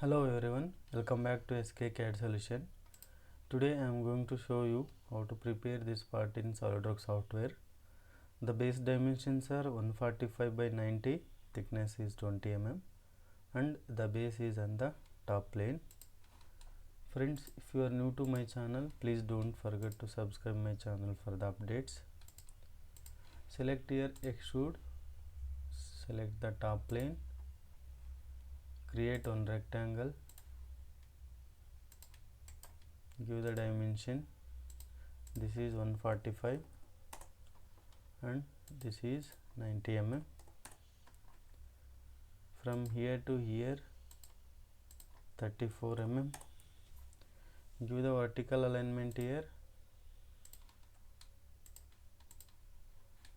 Hello everyone, welcome back to SK CAD Solution. Today I am going to show you how to prepare this part in SolidWorks software. The base dimensions are 145 by 90, thickness is 20 mm and the base is on the top plane. Friends, if you are new to my channel, please don't forget to subscribe my channel for the updates. Select here extrude, select the top plane, create one rectangle, give the dimension. This is 145 and this is 90 mm. From here to here 34 mm. Give the vertical alignment here.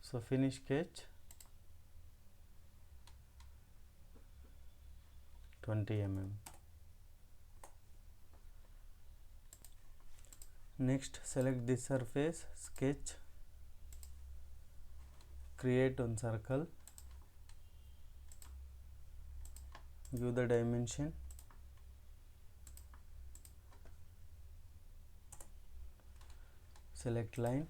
So finish sketch 20 mm. Next select this surface, sketch, create one circle, give the dimension, select line,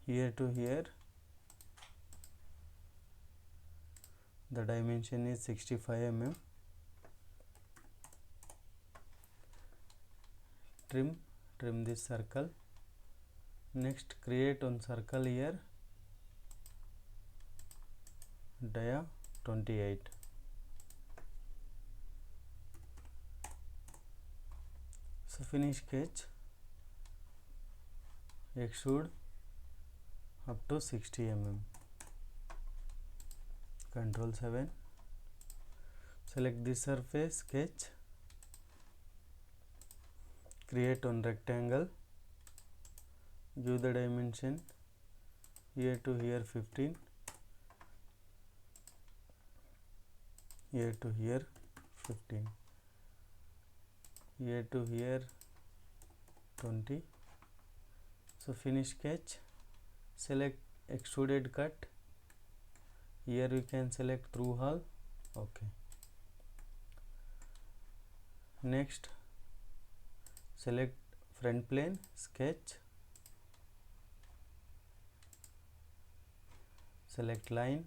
here to here the dimension is 65 mm. Trim this circle. Next create one circle here, dia 28. So finish sketch, extrude up to 60 mm. Control 7. Select this surface, sketch, create one rectangle, give the dimension here to here 15, here to here 15, here to here 20. So finish sketch, select extruded cut, here we can select through hole. Okay. Next select front plane, sketch, select line,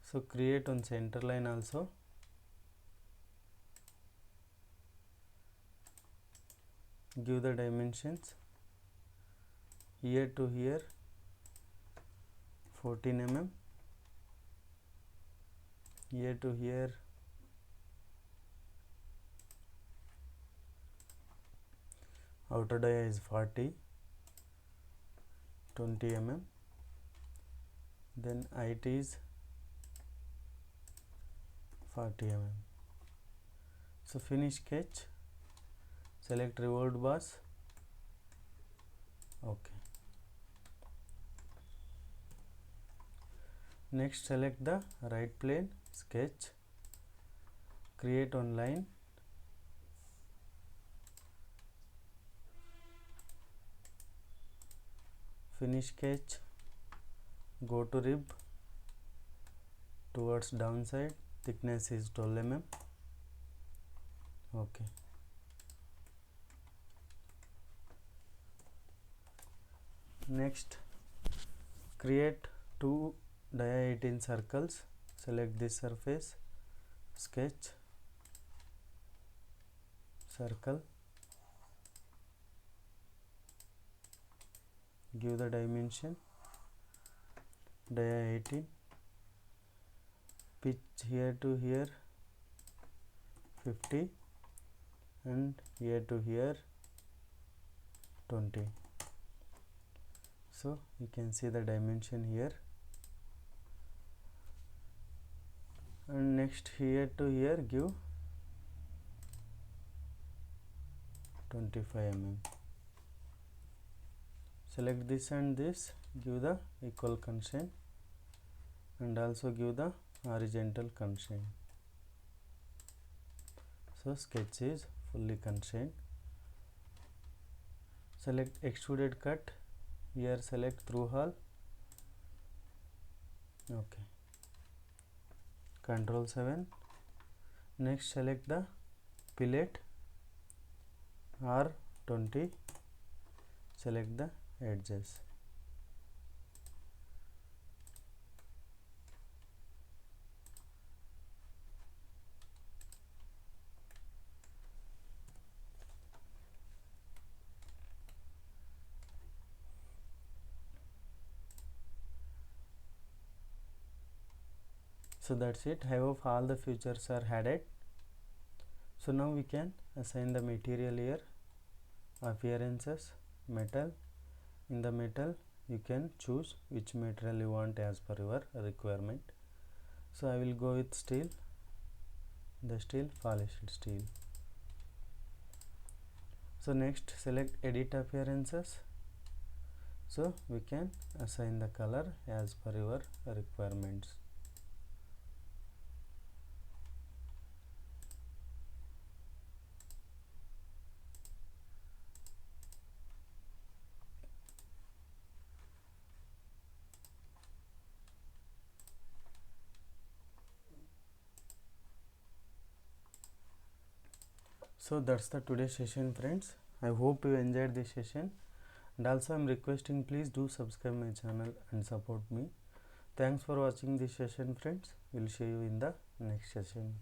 so create one center line also, give the dimensions here to here 14 mm, here to here 40, 20 mm, then height is 40 mm. So finish sketch, select revolved bars. Okay. Next select the right plane, sketch, create one line, finish sketch, go to rib towards downside, thickness is 12 mm. Okay. Next create two dia 18 circles, select this surface, sketch, circle, give the dimension dia 18, pitch here to here 50 and here to here 20. So you can see the dimension here, and next here to here give 25 mm. select this and this, give the equal constraint and also give the horizontal constraint. So sketch is fully constrained. Select extruded cut, here select through hole, okay, Control 7. Next select the fillet R20, select the edges. So that's it. I hope all the features are added. So now we can assign the material here. Appearances, metal. In the metal you can choose which material you want as per your requirement. So I will go with steel, the steel, polished steel. So next select edit appearances. So we can assign the color as per your requirements. So that's the today's session, friends. I hope you enjoyed this session, and also I'm requesting please do subscribe my channel and support me. Thanks for watching this session, friends. We'll see you in the next session.